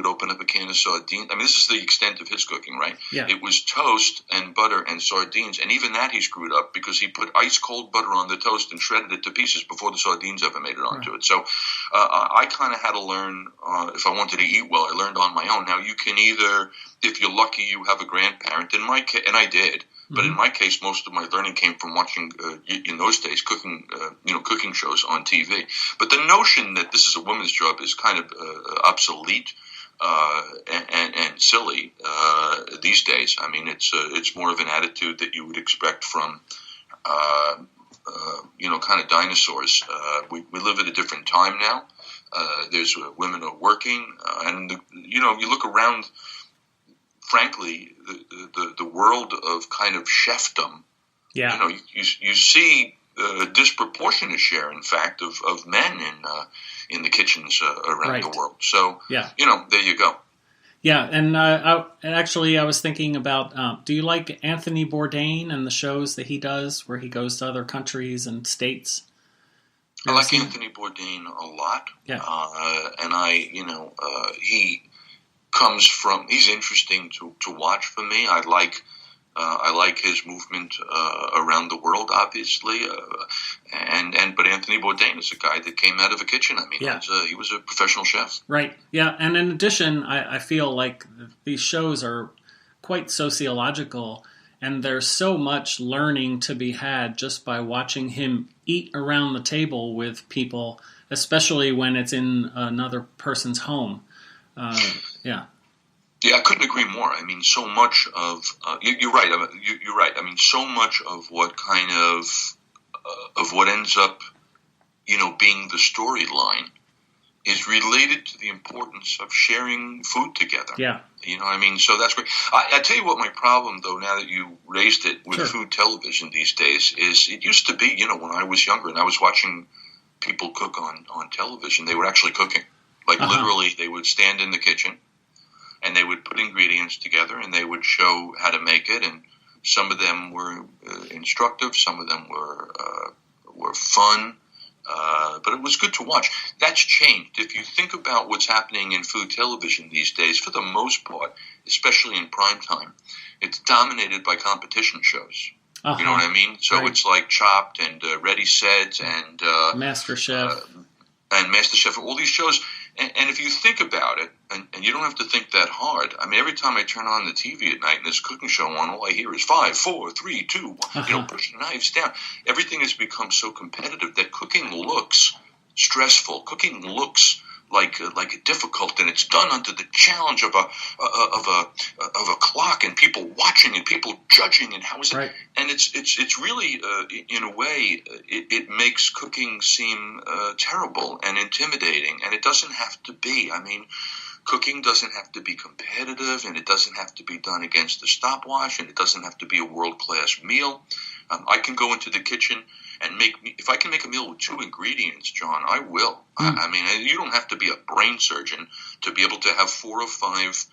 open up a can of sardines. This is the extent of his cooking, right? Yeah. It was toast and butter and sardines, and even that he screwed up because he put ice cold butter on the toast and shredded it to pieces before the sardines ever made it onto it. So I kind of had to learn if I wanted to eat well. I learned on my own. Now you can either, if you're lucky, you have a grandparent. In my case, and I did. But in my case, most of my learning came from watching, in those days, cooking shows on TV. But the notion that this is a woman's job is kind of obsolete and silly these days. It's more of an attitude that you would expect from, kind of dinosaurs. We live at a different time now. There's women are working, and you look around. Frankly, the world of kind of chefdom, you see a disproportionate share, in fact, of men in the kitchens around the world. So, there you go. Yeah, and I was thinking about, do you like Anthony Bourdain and the shows that he does where he goes to other countries and states? I like Anthony Bourdain a lot. Yeah. And he comes from. He's interesting to watch for me. I like his movement around the world, obviously, but Anthony Bourdain is a guy that came out of a kitchen. He was a professional chef. Right. Yeah, and in addition, I feel like these shows are quite sociological, and there's so much learning to be had just by watching him eat around the table with people, especially when it's in another person's home. Yeah, I couldn't agree more. So much of you're right. You're right. So much of what kind of what ends up, being the storyline, is related to the importance of sharing food together. Yeah. So that's great. I tell you what, my problem, though, now that you raised it with food television these days, is it used to be, when I was younger and I was watching people cook on television, they were actually cooking. Literally, they would stand in the kitchen and they would put ingredients together and they would show how to make it. And some of them were instructive, some of them were fun, but it was good to watch. That's changed. If you think about what's happening in food television these days, for the most part, especially in prime time, it's dominated by competition shows. You know what I mean? So It's like Chopped and Ready Set and MasterChef. And MasterChef, all these shows, And if you think about it, and you don't have to think that hard. I mean, every time I turn on the TV at night and there's a cooking show on, all I hear is 5, 4, 3, 2, 1, pushing knives down. Everything has become so competitive that cooking looks stressful. Cooking looks like difficult, and it's done under the challenge of a clock and people watching and people judging, and how is it? Right. And it's really in a way it makes cooking seem terrible and intimidating, and it doesn't have to be. I mean, cooking doesn't have to be competitive, and it doesn't have to be done against a stopwatch, and it doesn't have to be a world-class meal. I can go into the kitchen and if I can make a meal with 2 ingredients, John, I will. I mean, you don't have to be a brain surgeon to be able to have 4 or 5,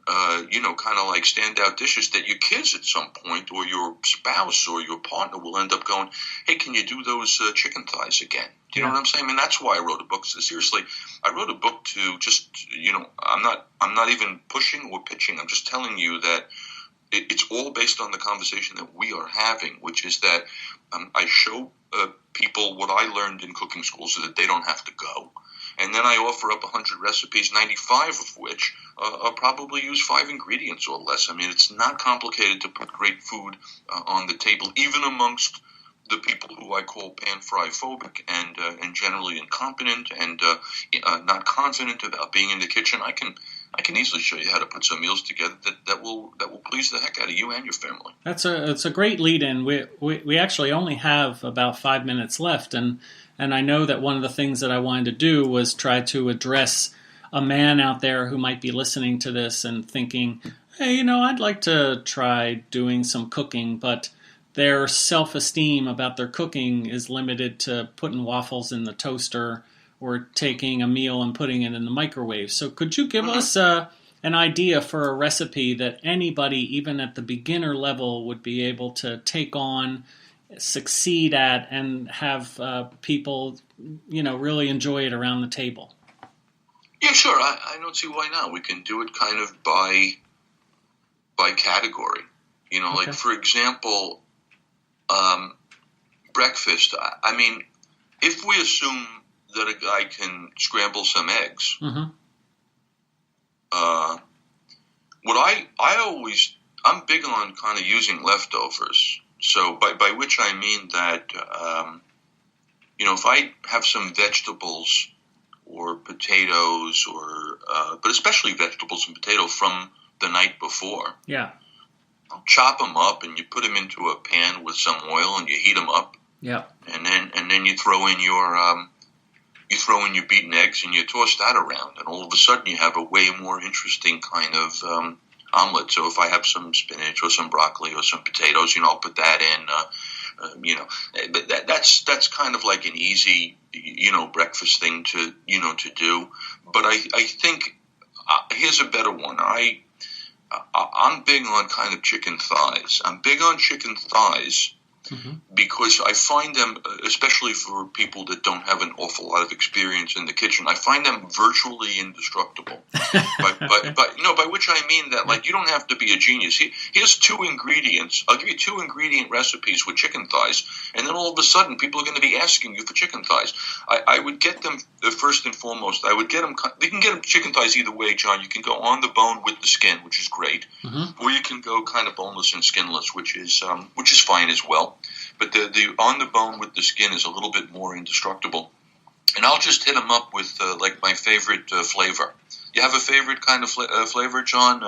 kind of like standout dishes that your kids at some point, or your spouse or your partner, will end up going, hey, can you do those chicken thighs again? Do you know what I'm saying? I mean, that's why I wrote a book. So seriously, I wrote a book to just, I'm not even pushing or pitching. I'm just telling you that it's all based on the conversation that we are having, which is that I show people what I learned in cooking school so that they don't have to go. And then I offer up 100 recipes, 95 of which are probably use 5 ingredients or less. I mean, it's not complicated to put great food on the table, even amongst the people who I call pan-fry phobic and generally incompetent and not confident about being in the kitchen. I can easily show you how to put some meals together that will please the heck out of you and your family. It's a great lead-in. We actually only have about 5 minutes left, and I know that one of the things that I wanted to do was try to address a man out there who might be listening to this and thinking, hey, I'd like to try doing some cooking, but their self-esteem about their cooking is limited to putting waffles in the toaster or taking a meal and putting it in the microwave. So could you give us an idea for a recipe that anybody, even at the beginner level, would be able to take on, succeed at, and have people, really enjoy it around the table? Yeah, sure. I don't see why not. We can do it kind of by category. Okay. Like, for example, breakfast. I mean, if we assume that a guy can scramble some eggs, I'm big on kind of using leftovers. So by which I mean that, if I have some vegetables or potatoes but especially vegetables and potatoes from the night before. Yeah. I'll chop them up and you put them into a pan with some oil and you heat them up. Yeah. And then you throw in your beaten eggs and you toss that around, and all of a sudden you have a way more interesting kind of omelet. So if I have some spinach or some broccoli or some potatoes, I'll put that in. But that's kind of like an easy breakfast thing to do. But I think here's a better one. I'm big on kind of chicken thighs. I'm big on chicken thighs because I find them, especially for people that don't have an awful lot of experience in the kitchen, I find them virtually indestructible. By which I mean that, like, you don't have to be a genius. Here's 2 ingredients. I'll give you 2 ingredient recipes with chicken thighs, and then all of a sudden people are going to be asking you for chicken thighs. I would get them, first and foremost, you can get them chicken thighs either way, John. You can go on the bone with the skin, which is great, or you can go kind of boneless and skinless, which is fine as well. But the on the bone with the skin is a little bit more indestructible. And I'll just hit them up with like my favorite flavor. You have a favorite kind of flavor, John?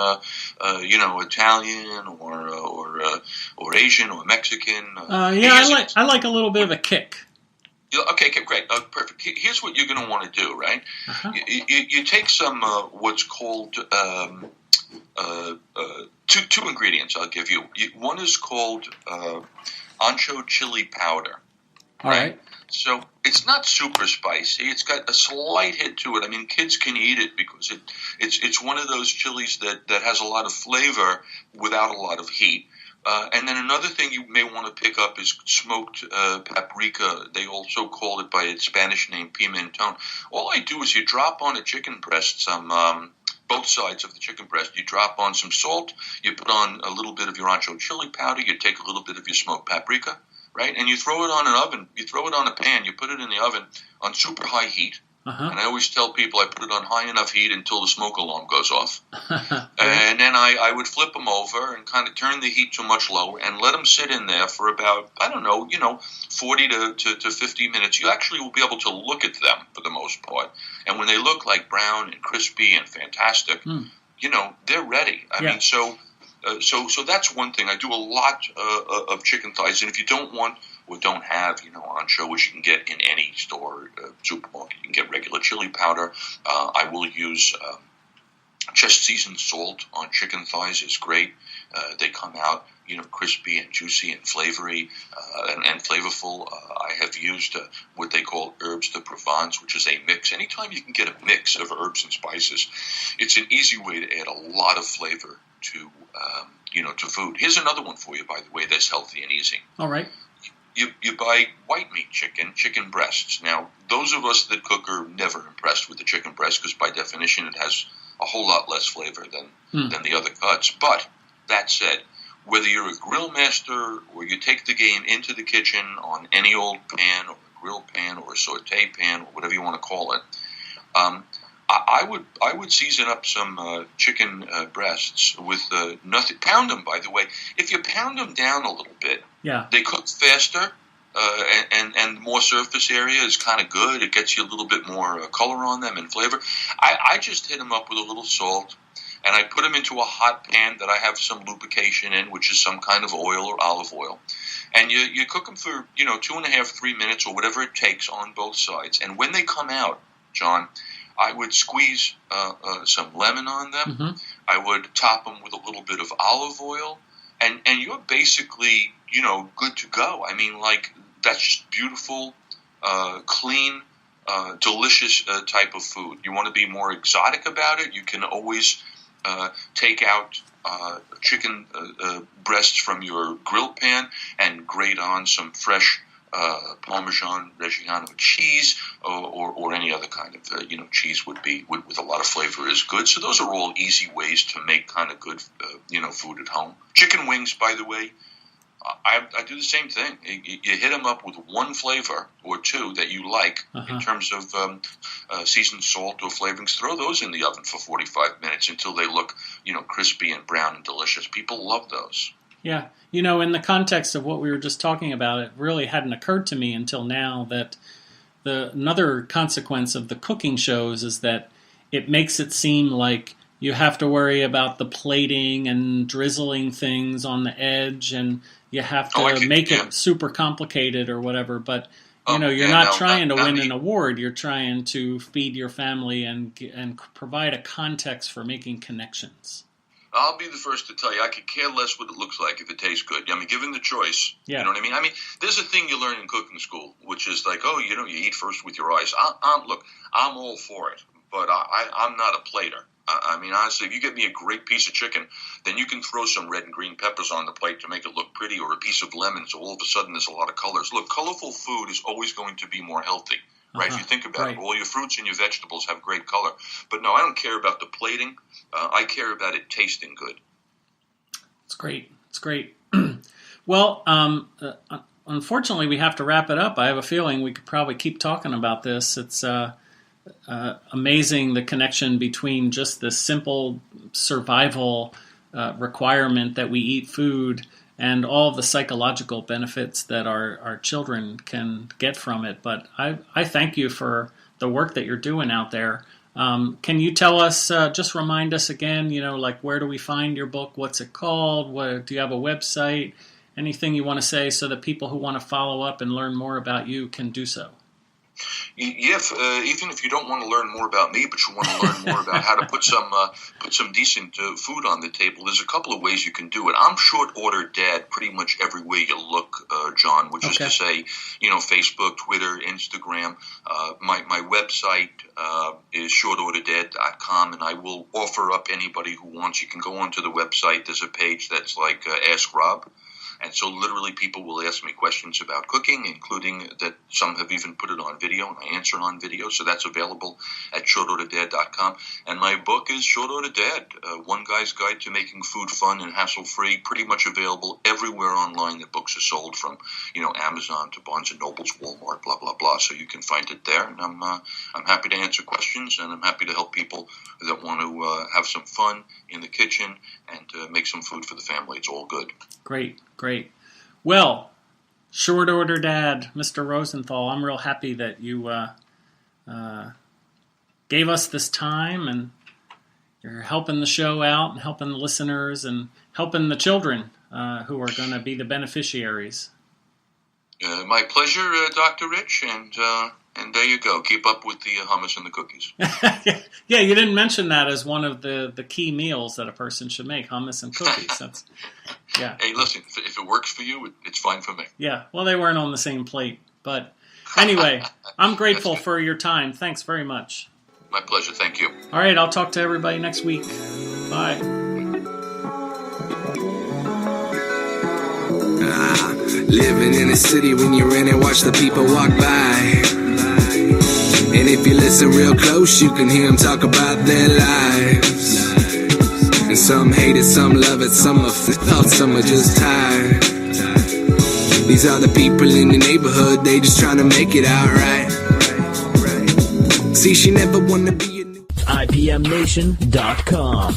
Italian or Asian or Mexican? I like a little bit of a kick. Okay, great, perfect. Here's what you're going to want to do, right? You take some what's called two ingredients. I'll give you. One is called ancho chili powder. All right. So it's not super spicy. It's got a slight hit to it. I mean, kids can eat it because it's one of those chilies that has a lot of flavor without a lot of heat. And then another thing you may want to pick up is smoked paprika. They also call it by its Spanish name, pimentón. All I do is you drop on a chicken breast some both sides of the chicken breast. You drop on some salt. You put on a little bit of your ancho chili powder. You take a little bit of your smoked paprika, right? And you throw it on an oven. You throw it on a pan. You put it in the oven on super high heat, And I always tell people I put it on high enough heat until the smoke alarm goes off. And then I would flip them over and kind of turn the heat to much lower and let them sit in there for about, 40 to 50 minutes. You actually will be able to look at them for the most part. And when they look like brown and crispy and fantastic, they're ready. I mean, so that's one thing. I do a lot of chicken thighs. And if you don't want or don't have, anchovies you can get in any store, supermarket. You can get regular chili powder. I will use just seasoned salt on chicken thighs is great. They come out, crispy and juicy and flavory and flavorful. I have used what they call herbes de Provence, which is a mix. Anytime you can get a mix of herbs and spices, it's an easy way to add a lot of flavor to to food. Here's another one for you, by the way, that's healthy and easy. All right. You buy white meat chicken breasts. Now, those of us that cook are never impressed with the chicken breast because by definition it has a whole lot less flavor than the other cuts. But that said, whether you're a grill master or you take the game into the kitchen on any old pan or a grill pan or a saute pan or whatever you want to call it, I would season up some chicken breasts with nothing. Pound them, by the way. If you pound them down a little bit, they cook faster, and more surface area is kind of good. It gets you a little bit more color on them and flavor. I just hit them up with a little salt, and I put them into a hot pan that I have some lubrication in, which is some kind of oil or olive oil. And you cook them for 2.5, 3 minutes or whatever it takes on both sides. And when they come out, John, I would squeeze some lemon on them. Mm-hmm. I would top them with a little bit of olive oil, and you're basically, good to go. I mean, that's just beautiful, clean, delicious type of food. You want to be more exotic about it, you can always take out chicken breasts from your grill pan and grate on some fresh Parmesan Reggiano cheese or any other kind of cheese would be with a lot of flavor is good. So those are all easy ways to make kind of good food at home. Chicken wings, by the way, I do the same thing. You hit them up with one flavor or two that you like in terms of seasoned salt or flavorings. Throw those in the oven for 45 minutes until they look crispy and brown and delicious. People love those. Yeah. In the context of what we were just talking about, it really hadn't occurred to me until now that another consequence of the cooking shows is that it makes it seem like you have to worry about the plating and drizzling things on the edge, and you have to make it super complicated or whatever. But, you're not trying to win an award. You're trying to feed your family and provide a context for making connections. I'll be the first to tell you, I could care less what it looks like if it tastes good. I mean, given the choice, you know what I mean? I mean, there's a thing you learn in cooking school, which is like, you eat first with your eyes. Look, I'm all for it, but I'm not a plater. I mean, honestly, if you get me a great piece of chicken, then you can throw some red and green peppers on the plate to make it look pretty, or a piece of lemon, so all of a sudden there's a lot of colors. Look, colorful food is always going to be more healthy. Right, if you think about it, all your fruits and your vegetables have great color. But no, I don't care about the plating. I care about it tasting good. It's great. It's great. Well, unfortunately, we have to wrap it up. I have a feeling we could probably keep talking about this. It's amazing the connection between just the simple survival requirement that we eat food and all the psychological benefits that our children can get from it. But I thank you for the work that you're doing out there. Can you tell us, just remind us again, where do we find your book? What's it called? Do you have a website? Anything you want to say so that people who want to follow up and learn more about you can do so? Yeah, even if you don't want to learn more about me, but you want to learn more about how to put some decent food on the table, there's a couple of ways you can do it. I'm short order dad pretty much everywhere you look, John, which is to say, Facebook, Twitter, Instagram. My website is shortorderdad.com, and I will offer up anybody who wants. You can go onto the website. There's a page that's like Ask Rob. And so literally people will ask me questions about cooking, including that some have even put it on video, and I answer on video. So that's available at shortorderdad.com. And my book is Short Order Dad, One Guy's Guide to Making Food Fun and Hassle-Free, pretty much available everywhere online that books are sold, from Amazon to Barnes & Noble's, Walmart, blah, blah, blah. So you can find it there. And I'm happy to answer questions, and I'm happy to help people that want to have some fun in the kitchen and make some food for the family. It's all good. Great. Well, Short Order Dad, Mr. Rosenthal, I'm real happy that you gave us this time, and you're helping the show out and helping the listeners and helping the children who are going to be the beneficiaries. My pleasure, Dr. Rich, and there you go. Keep up with the hummus and the cookies. Yeah, you didn't mention that as one of the key meals that a person should make, hummus and cookies. Yeah. Hey, listen, if it works for you, it's fine for me. Yeah, well, they weren't on the same plate. But anyway, I'm grateful for your time. Thanks very much. My pleasure. Thank you. All right, I'll talk to everybody next week. Bye. Living in a city, when you're in it, watch the people walk by. And if you listen real close, you can hear them talk about their lives. And some hate it, some love it, some are felt, some are just tired. These are the people in the neighborhood, they just trying to make it out right. See, she never wanna be a new IPMNation.com.